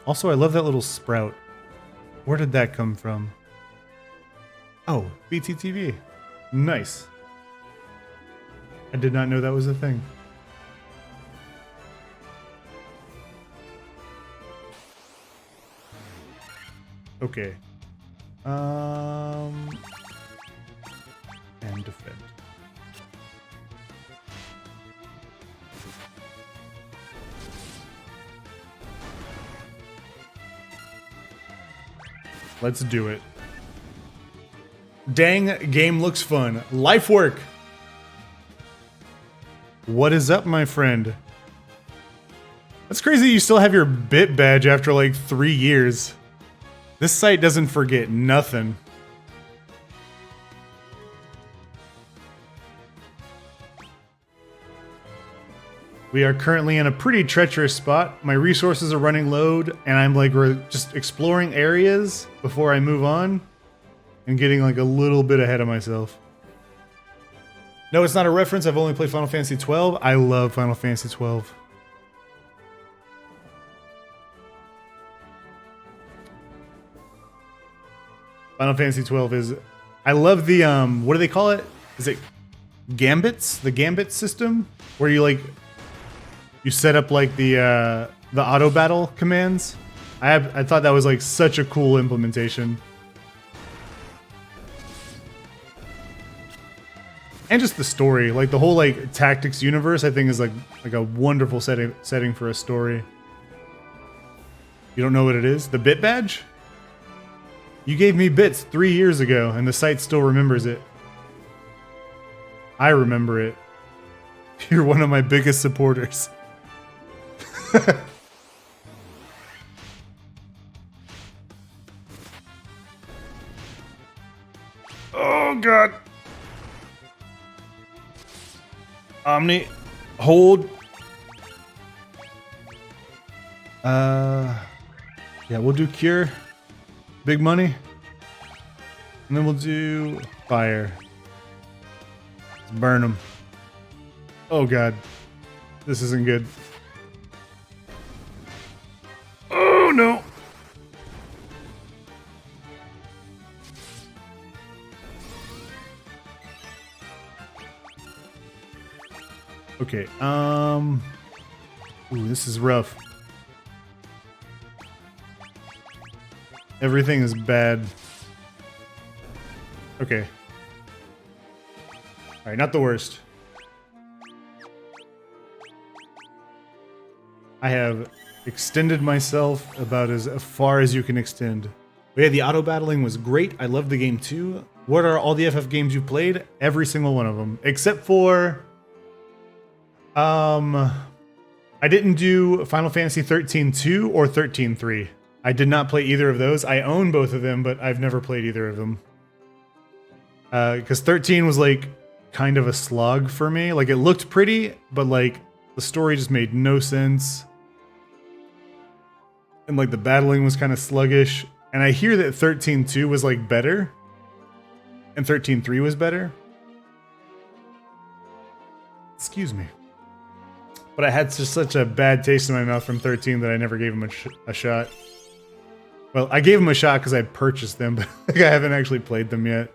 Also, I love that little sprout. Where did that come from? Oh, BTTV. Nice. I did not know that was a thing. Okay. And defend. Let's do it. Dang, game looks fun. Life work. What is up, my friend? That's crazy you still have your bit badge after like 3 years. This site doesn't forget nothing. We are currently in a pretty treacherous spot. My resources are running low, and I'm like, we're just exploring areas before I move on and getting like a little bit ahead of myself. No, it's not a reference. I've only played Final Fantasy 12. I love Final Fantasy 12. Final Fantasy 12 is... I love the, what do they call it? Is it gambits? The gambit system? Where you like... You set up like the auto battle commands. I thought that was like such a cool implementation. And just the story, like the whole like tactics universe, I think is like a wonderful setting for a story. You don't know what it is? The bit badge? You gave me bits 3 years ago, and the site still remembers it. I remember it. You're one of my biggest supporters. Oh god. Omni, hold. Yeah, we'll do cure. Big money. And then we'll do fire. Let's burn them. Oh god. This isn't good. Oh no. Okay, ooh, this is rough. Everything is bad. Okay. Alright, not the worst. I have extended myself about as far as you can extend. But yeah, the auto battling was great. I love the game too. What are all the FF games you played? Every single one of them, except for I didn't do Final Fantasy 13-2 or 13-3. I did not play either of those. I own both of them, but I've never played either of them. Because 13 was like kind of a slog for me. Like it looked pretty, but like the story just made no sense. And like the battling was kind of sluggish. And I hear that 13-2 was like better. And 13-3 was better. Excuse me. But I had just such a bad taste in my mouth from 13 that I never gave him a shot. Well, I gave him a shot because I purchased them, but like, I haven't actually played them yet.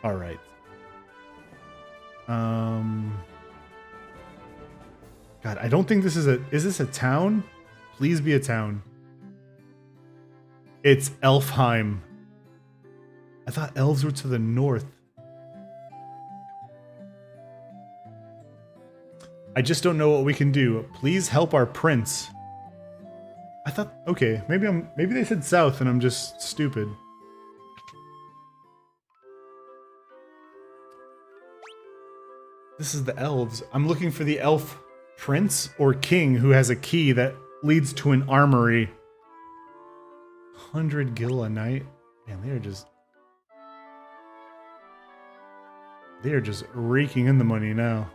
All right. God, I don't think this is a... Is this a town? Please be a town. It's Elfheim. I thought elves were to the north. I just don't know what we can do. Please help our prince. I thought, okay, maybe they said south and I'm just stupid. This is the elves. I'm looking for the elf prince or king who has a key that leads to an armory. 100 gil a night? Man, they are just raking in the money now.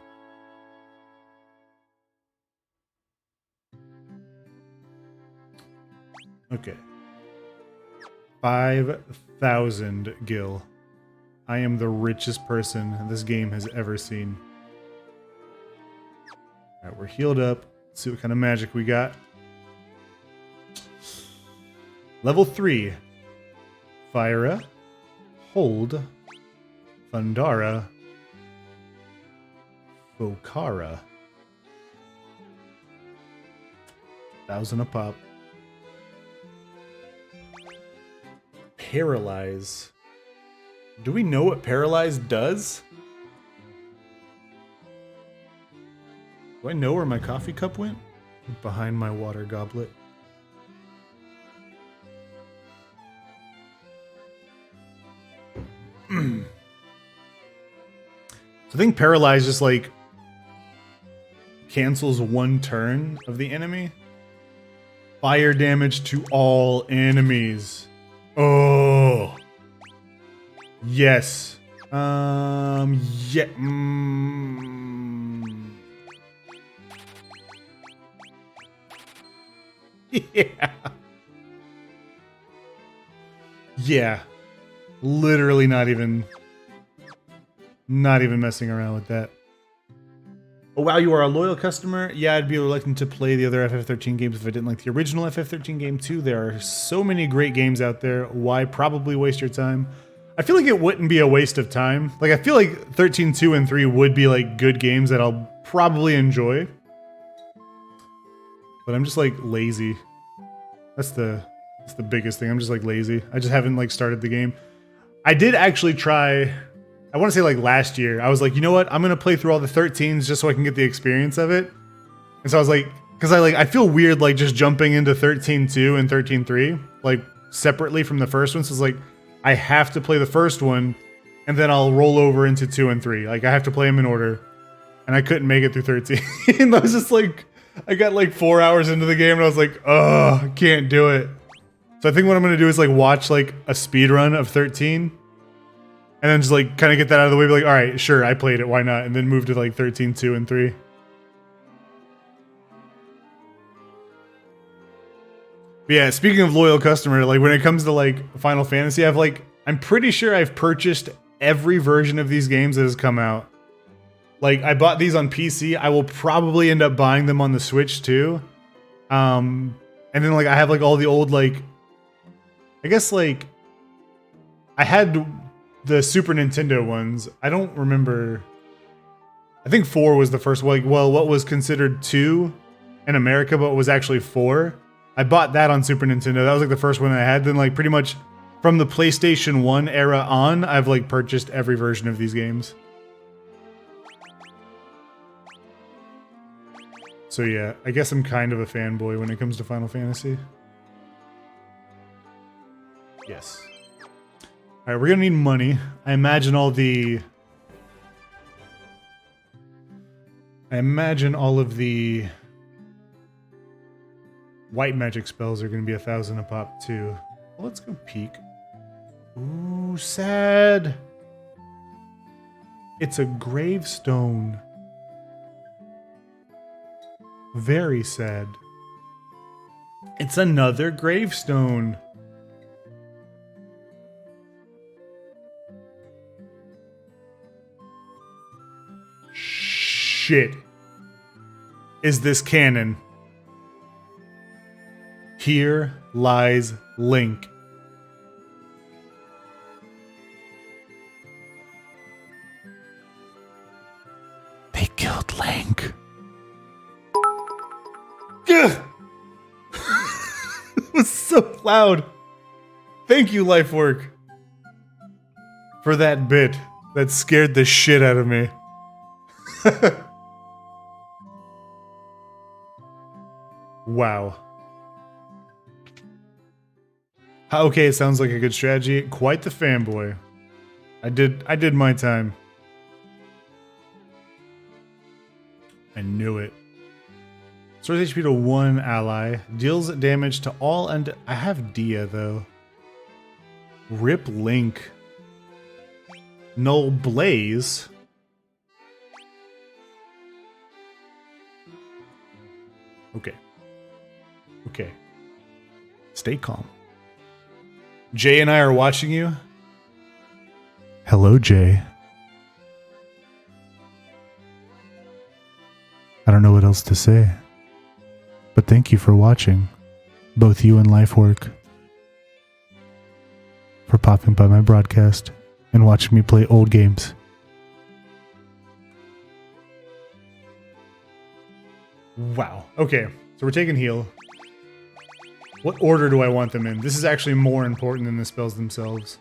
Okay. 5,000 gil. I am the richest person this game has ever seen. Alright, we're healed up. Let's see what kind of magic we got. Level 3. Fyra. Hold. Thundara. Fokara. 1,000 a pop. Paralyze. Do we know what Paralyze does? Do I know where my coffee cup went? Behind my water goblet. I think Paralyze just like cancels one turn of the enemy. Fire damage to all enemies. Oh. Yes. Yeah. Yeah. Yeah. Literally not even messing around with that. Oh wow, you are a loyal customer. Yeah, I'd be reluctant to play the other FF13 games if I didn't like the original FF13 game too. There are so many great games out there. Why probably waste your time? I feel like it wouldn't be a waste of time. Like I feel like 13, 2, and 3 would be like good games that I'll probably enjoy. But I'm just like lazy. That's the biggest thing. I'm just like lazy. I just haven't like started the game. I did actually try, I want to say like last year, I was like, you know what? I'm going to play through all the 13s just so I can get the experience of it. And so I was like, because I feel weird like just jumping into 13.2 and 13.3 like separately from the first one. So it's like, I have to play the first one and then I'll roll over into 2 and 3. Like I have to play them in order. And I couldn't make it through 13. And I was just like, I got like 4 hours into the game and I was like, oh, I can't do it. So I think what I'm going to do is like watch like a speed run of 13 and then just like kind of get that out of the way. Be like, all right, sure, I played it. Why not? And then move to like 13, 2, and 3. But yeah, speaking of loyal customer, like when it comes to like Final Fantasy, I'm pretty sure I've purchased every version of these games that has come out. Like I bought these on PC. I will probably end up buying them on the Switch too. And then like I have like all the old like, I guess like I had the Super Nintendo ones. I don't remember. I think 4 was the first one. Like, well, what was considered 2 in America, but was actually 4. I bought that on Super Nintendo. That was like the first one I had. Then like pretty much from the PlayStation 1 era on, I've like purchased every version of these games. So yeah, I guess I'm kind of a fanboy when it comes to Final Fantasy. Yes. Alright, we're gonna need money. I imagine all of the white magic spells are gonna be 1,000 a pop too. Well, let's go peek. Ooh, sad. It's a gravestone. Very sad. It's another gravestone. Shit. Is this canon? Here lies Link. They killed Link. It was so loud. Thank you, Lifework, for that bit that scared the shit out of me. Wow. Okay, it sounds like a good strategy. Quite the fanboy. I did my time. I knew it. Restores HP to 1 ally. Deals damage to all and I have Dia though. Rip Link. Null Blaze. Okay. Okay. Stay calm. Jay and I are watching you. Hello, Jay. I don't know what else to say. But thank you for watching, both you and Lifework, for popping by my broadcast and watching me play old games. Wow. Okay, so we're taking heal. What order do I want them in? This is actually more important than the spells themselves.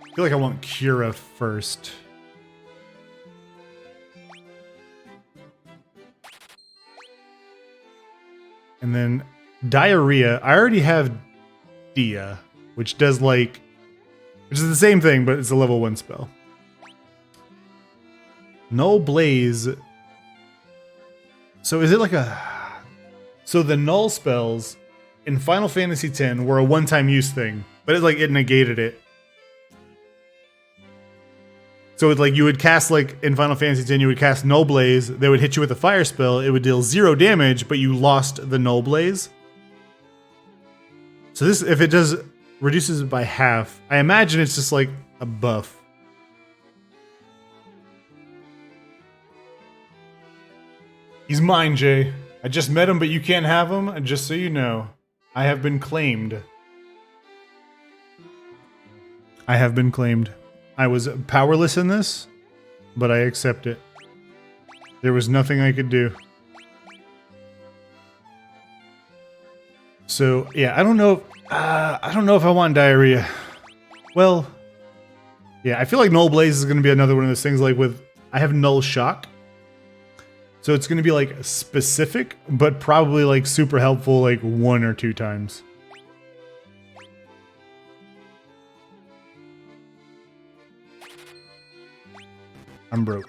I feel like I want Cura first. And then Diarrhea. I already have Dia, which does like... which is the same thing, but it's a level 1 spell. Null Blaze. So is it like a... So the null spells in Final Fantasy X were a one-time use thing, but it's like it negated it. So it's like you would cast, like in Final Fantasy X, you would cast Null Blaze, they would hit you with a fire spell, it would deal 0 damage, but you lost the Null Blaze. So this, if it does, reduces it by half, I imagine it's just like a buff. He's mine, Jay. I just met him, but you can't have him, and just so you know, I have been claimed. I have been claimed. I was powerless in this, but I accept it. There was nothing I could do. So yeah, I don't know if I want Diarrhea. Well, yeah, I feel like Null Blaze is going to be another one of those things. Like with, I have Null Shock, so it's going to be like specific, but probably like super helpful like 1 or 2 times. I'm broke.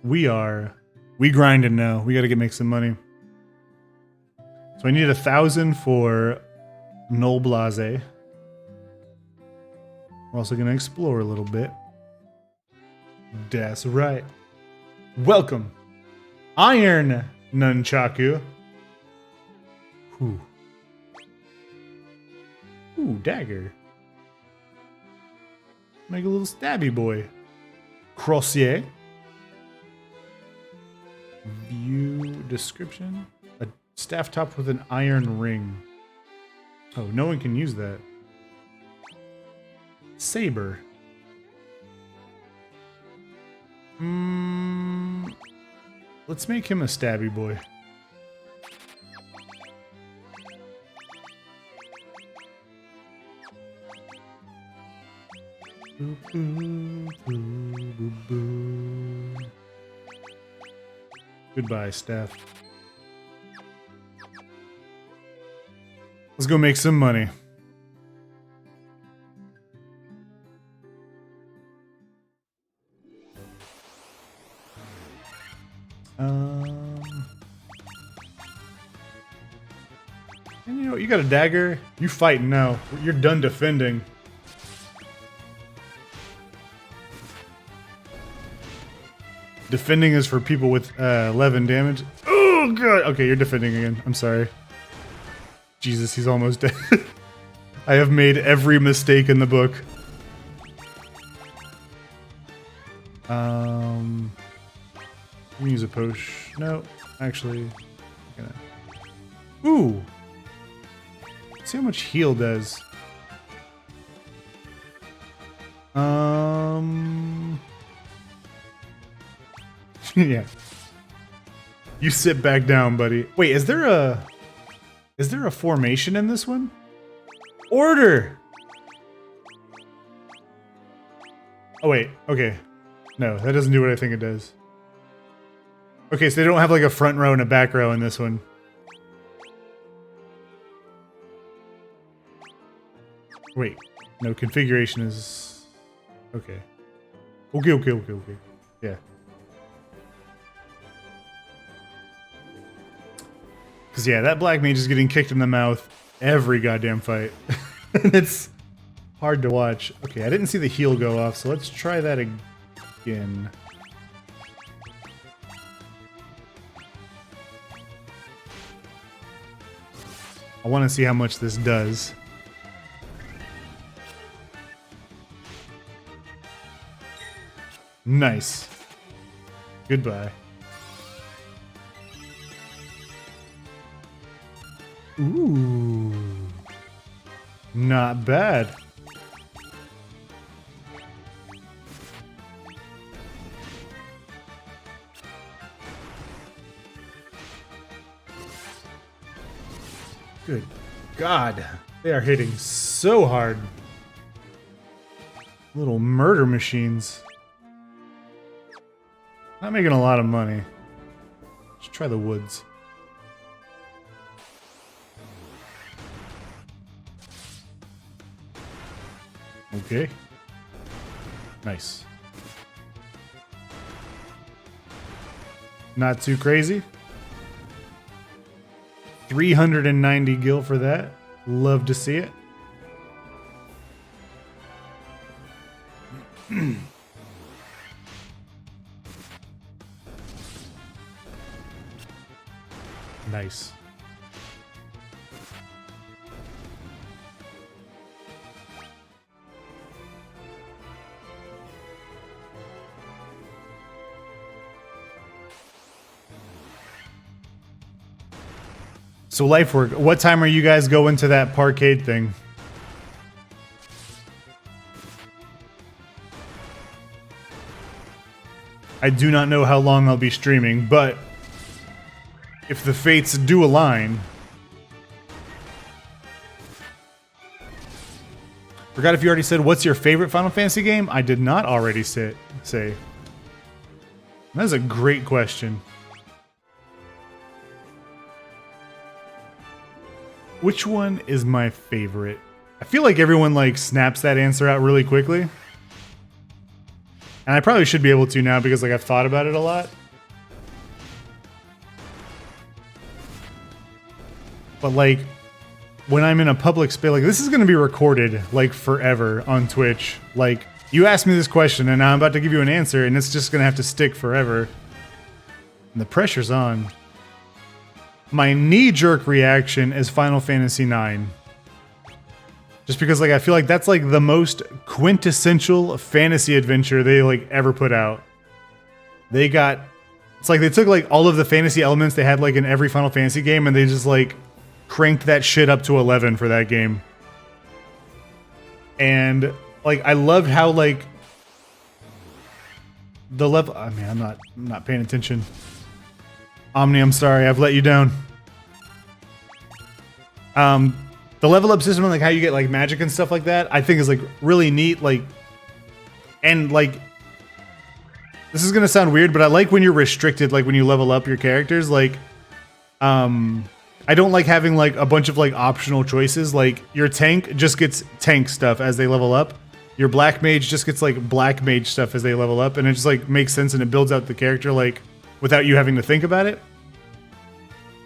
We grinding now. We gotta make some money. So I need 1,000 for Null Blaze. We're also gonna explore a little bit. That's right. Welcome. Iron Nunchaku. Ooh. Ooh, dagger. Make a little stabby boy. Crossier. View description. A staff top with an iron ring. Oh, no one can use that. Saber. Let's make him a stabby boy. Goodbye, staff. Let's go make some money. And you know, you got a dagger. You fighting now. You're done defending. Defending is for people with 11 damage. Oh god. Okay, you're defending again. I'm sorry. Jesus, he's almost dead. I have made every mistake in the book. Let me use a potion. No, actually, I'm gonna. Ooh. Let's see how much heal does. Yeah. You sit back down, buddy. Wait, is there a formation in this one? Order! Oh wait, okay. No, that doesn't do what I think it does. Okay, so they don't have like a front row and a back row in this one. Wait, no, configuration is... Okay. Okay. Yeah. Because, yeah, that black mage is getting kicked in the mouth every goddamn fight. It's hard to watch. Okay, I didn't see the heal go off, so let's try that again. I want to see how much this does. Nice. Goodbye. Ooh. Not bad. Good God. They are hitting so hard. Little murder machines. Not making a lot of money. Let's try the woods. Okay. Nice. Not too crazy. 390 gil for that. Love to see it. Nice. So life work. What time are you guys going to that parkade thing? I do not know how long I'll be streaming, but if the fates do align. Forgot if you already said what's your favorite Final Fantasy game? I did not already say. That's a great question. Which one is my favorite? I feel like everyone like snaps that answer out really quickly. And I probably should be able to now because like I've thought about it a lot. But like when I'm in a public space, like this is going to be recorded like forever on Twitch. Like you asked me this question and now I'm about to give you an answer and it's just going to have to stick forever. And the pressure's on. My knee-jerk reaction is Final Fantasy IX. Just because like I feel like that's like the most quintessential fantasy adventure they like ever put out. They got it's like they took like all of the fantasy elements they had like in every Final Fantasy game and they just like cranked that shit up to 11 for that game. And like I loved how like the level I mean I'm not paying attention. Omni, I'm sorry, I've let you down. The level up system and like how you get like magic and stuff like that, I think is like really neat. Like, and like, this is gonna sound weird, but I like when you're restricted, like when you level up your characters. Like, I don't like having like a bunch of like optional choices. Like your tank just gets tank stuff as they level up. Your black mage just gets like black mage stuff as they level up, and it just like makes sense and it builds out the character like without you having to think about it.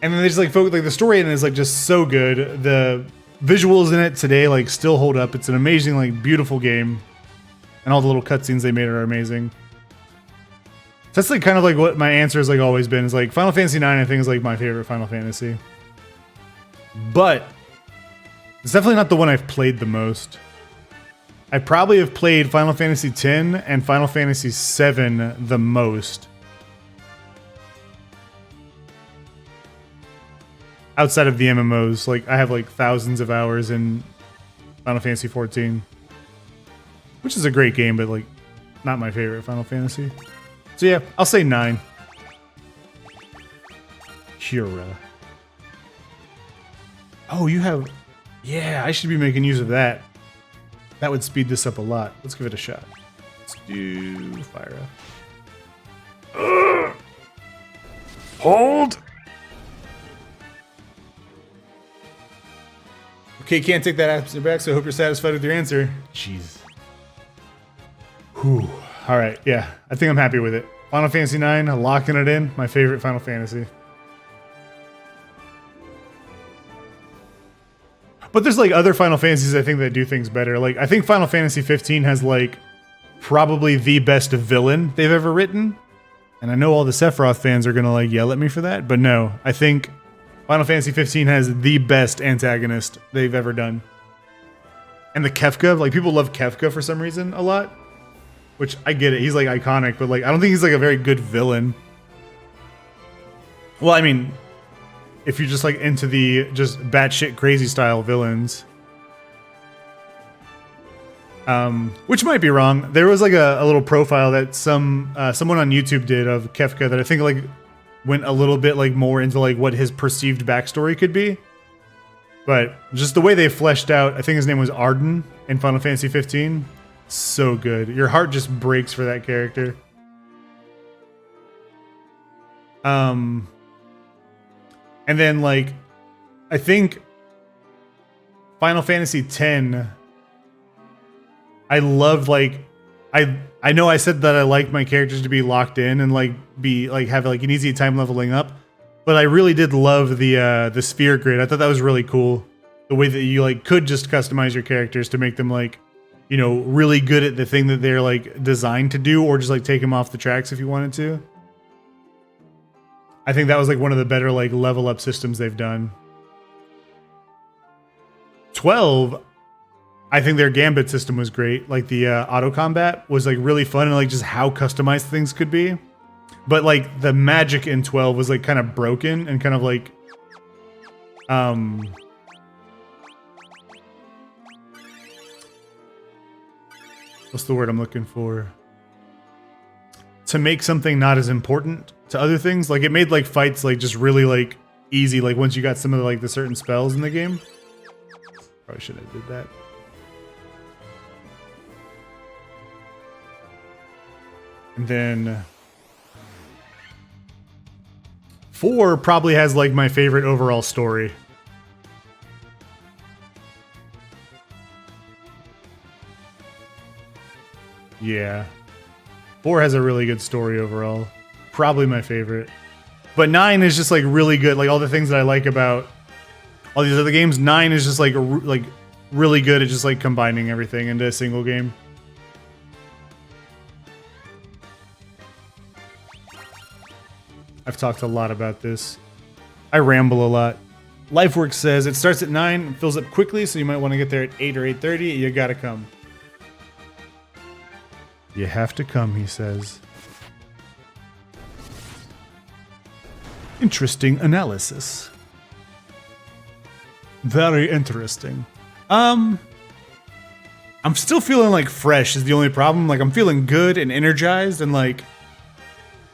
And then they just like focus, like the story in it is like just so good. The visuals in it today like still hold up. It's an amazing, like beautiful game. And all the little cutscenes they made are amazing. So that's like kind of like what my answer has like always been. Is like Final Fantasy IX I think is like my favorite Final Fantasy. But it's definitely not the one I've played the most. I probably have played Final Fantasy X and Final Fantasy VII the most. Outside of the MMOs, like I have like thousands of hours in Final Fantasy XIV, which is a great game, but like not my favorite Final Fantasy. So yeah, I'll say 9. Hura. Oh, you have... Yeah, I should be making use of that. That would speed this up a lot. Let's give it a shot. Let's do fire up. Hold! Okay, can't take that answer back, so I hope you're satisfied with your answer. Jeez. Whew. Alright, yeah. I think I'm happy with it. Final Fantasy IX, locking it in. My favorite Final Fantasy. But there's like other Final Fantasies I think that do things better. Like, I think Final Fantasy 15 has like probably the best villain they've ever written. And I know all the Sephiroth fans are gonna like yell at me for that, but no. I think Final Fantasy 15 has the best antagonist they've ever done. And the Kefka, like people love Kefka for some reason a lot. which I get it. He's like iconic, but like I don't think he's like a very good villain. Well, I mean, if you're just like into the just batshit crazy style villains. Which might be wrong. There was like a little profile that someone on YouTube did of Kefka that I think like went a little bit like more into like what his perceived backstory could be. But just the way they fleshed out, I think his name was Arden in Final Fantasy 15. So good. Your heart just breaks for that character. And then like I think Final Fantasy X, I loved like I know I said that I liked my characters to be locked in and like be like have like an easy time leveling up, but I really did love the sphere grid. I thought that was really cool. The way that you like could just customize your characters to make them like, you know, really good at the thing that they're like designed to do, or just like take them off the tracks if you wanted to. I think that was like one of the better like level up systems they've done. 12, I think their gambit system was great. Like the auto combat was like really fun and like just how customized things could be. But like the magic in 12 was like kind of broken and kind of like what's the word I'm looking for? To make something not as important to other things. Like it made like fights like just really like easy like once you got some of the, like the certain spells in the game. Probably should have did that. And then 4 probably has like my favorite overall story. Yeah. 4 has a really good story overall. Probably my favorite. But 9 is just like really good. Like all the things that I like about all these other games, 9 is just like really good at just like combining everything into a single game. I've talked a lot about this. I ramble a lot. Lifeworks says it starts at 9 and fills up quickly, so you might want to get there at 8 or 8:30. You gotta come. You have to come, he says. Interesting analysis. Very interesting. I'm still feeling like fresh is the only problem. Like I'm feeling good and energized and like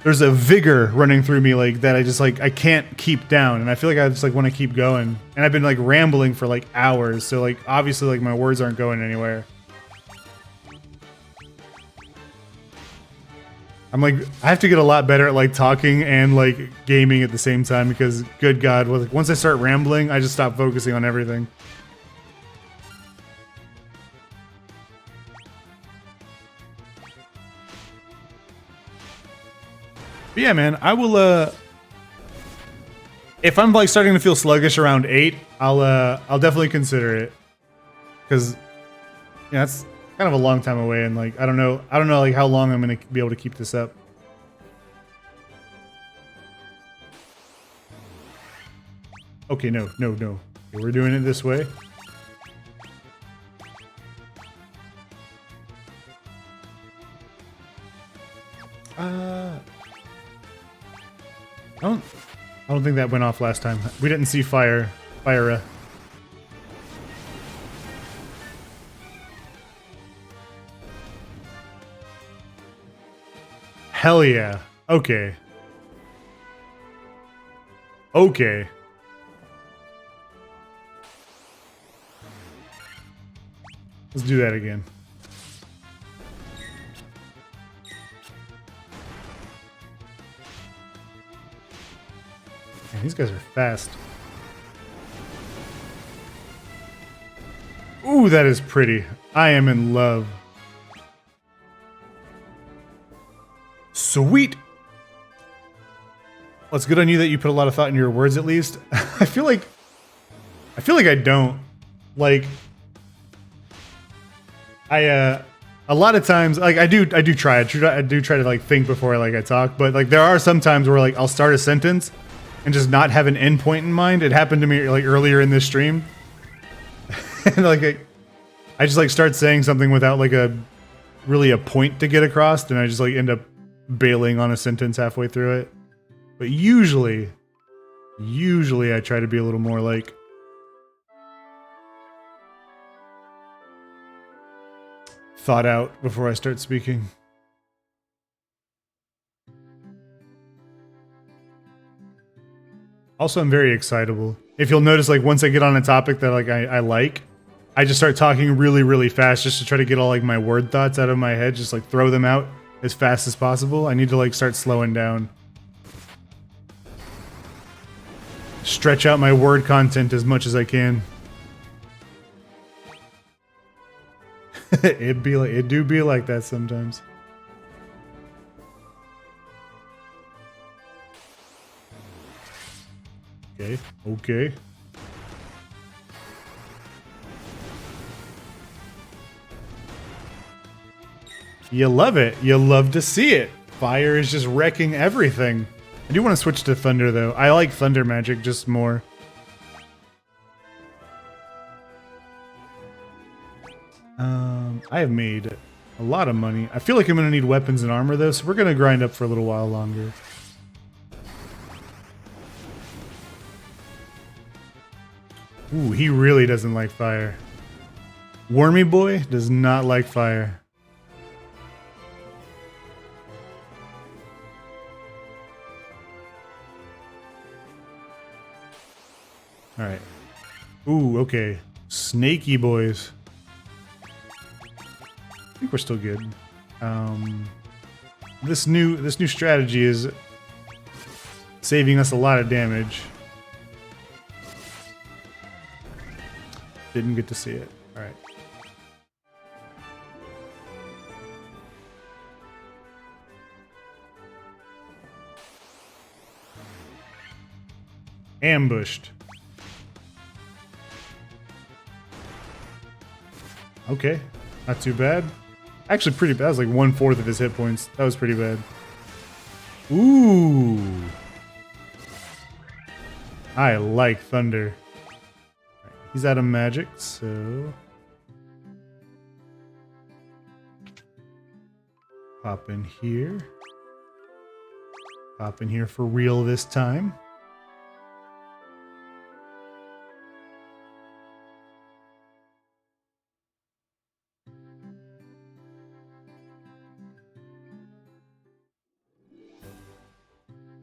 there's a vigor running through me like that I just like I can't keep down, and I feel like I just like want to keep going. And I've been like rambling for like hours, so like obviously like my words aren't going anywhere. I'm like I have to get a lot better at like talking and like gaming at the same time because good God, like once I start rambling, I just stop focusing on everything. But yeah, man, I will if I'm like starting to feel sluggish around 8, I'll definitely consider it. Cuz yeah, that's kind of a long time away and like I don't know like how long I'm going to be able to keep this up. Okay, no. Okay, we're doing it this way. I don't think that went off last time. We didn't see fire. Hell yeah. Okay. Okay. Let's do that again. Man, these guys are fast. Ooh, that is pretty. I am in love. Sweet. Well, it's good on you that you put a lot of thought in your words at least. I feel like I don't. Like a lot of times like I do try to like think before I talk, but like there are some times where like I'll start a sentence and just not have an end point in mind. It happened to me like earlier in this stream. And like I just like start saying something without like a really a point to get across, and I just like end up bailing on a sentence halfway through it. But usually I try to be a little more like thought out before I start speaking. Also, I'm very excitable. If you'll notice, like once I get on a topic that like I like, I just start talking really, really fast just to try to get all like my word thoughts out of my head, just like throw them out as fast as possible. I need to like start slowing down. Stretch out my word content as much as I can. It do be like that sometimes. Okay, okay. You love it. You love to see it. Fire is just wrecking everything. I do want to switch to thunder though. I like thunder magic just more. I have made a lot of money. I feel like I'm going to need weapons and armor though, so we're going to grind up for a little while longer. Ooh, he really doesn't like fire. Wormy boy does not like fire. Alright. Ooh, okay. Snaky boys. I think we're still good. This new strategy is saving us a lot of damage. Didn't get to see it. Alright. Ambushed. Okay, not too bad. Actually pretty bad. That was like 1/4 of his hit points. That was pretty bad. Ooh. I like thunder. Right, he's out of magic, so... Pop in here. Pop in here for real this time.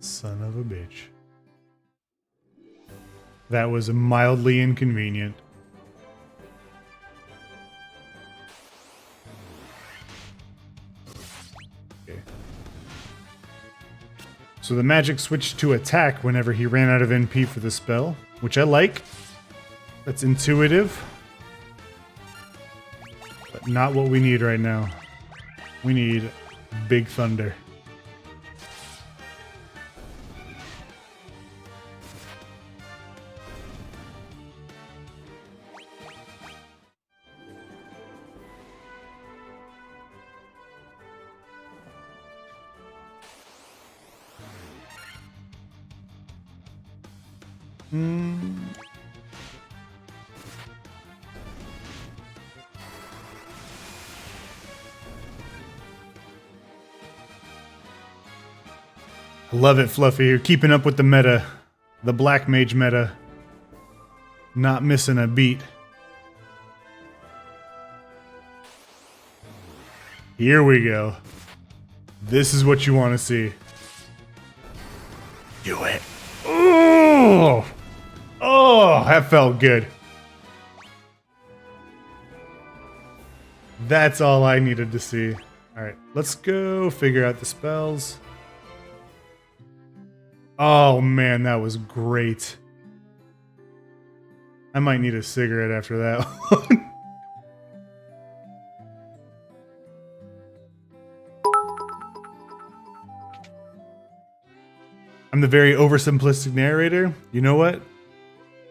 Son of a bitch. That was mildly inconvenient. Okay. So the magic switched to attack whenever he ran out of NP for the spell, which I like. That's intuitive. But not what we need right now. We need big thunder. I love it, Fluffy. You're keeping up with the meta. The Black Mage meta. Not missing a beat. Here we go. This is what you want to see. Do it. Oh! Oh, that felt good. That's all I needed to see. Alright, let's go figure out the spells. Oh man, that was great. I might need a cigarette after that one. I'm the very oversimplistic narrator. You know what?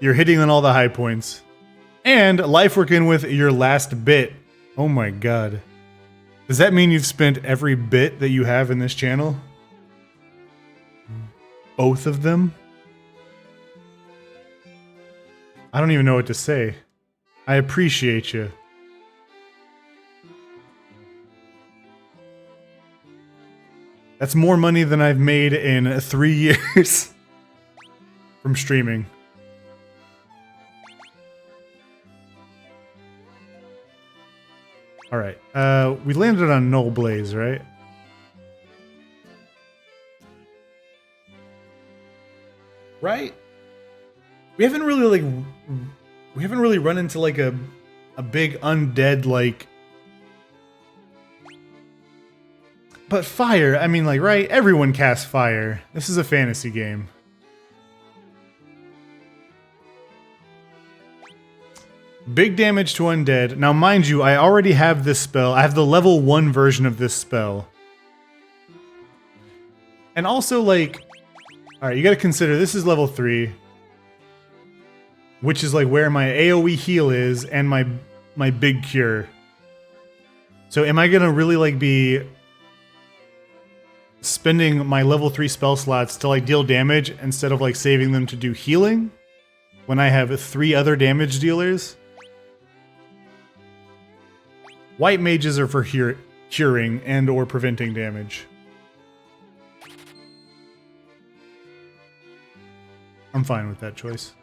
You're hitting on all the high points. And life working with your last bit. Oh my god. Does that mean you've spent every bit that you have in this channel? Both of them? I don't even know what to say. I appreciate you. That's more money than I've made in 3 years from streaming. All right, we landed on Null Blaze, right? Right? We haven't really run into like a big undead like. But fire, I mean, like, right? Everyone casts fire. This is a fantasy game. Big damage to undead. Now, mind you, I already have this spell. I have the level 1 version of this spell. And also, like... Alright, you gotta consider, this is level 3. Which is, like, where my AoE heal is, and my big cure. So, am I gonna really, like, be... spending my level 3 spell slots to, like, deal damage, instead of, like, saving them to do healing? When I have 3 other damage dealers? White mages are for curing and or preventing damage. I'm fine with that choice.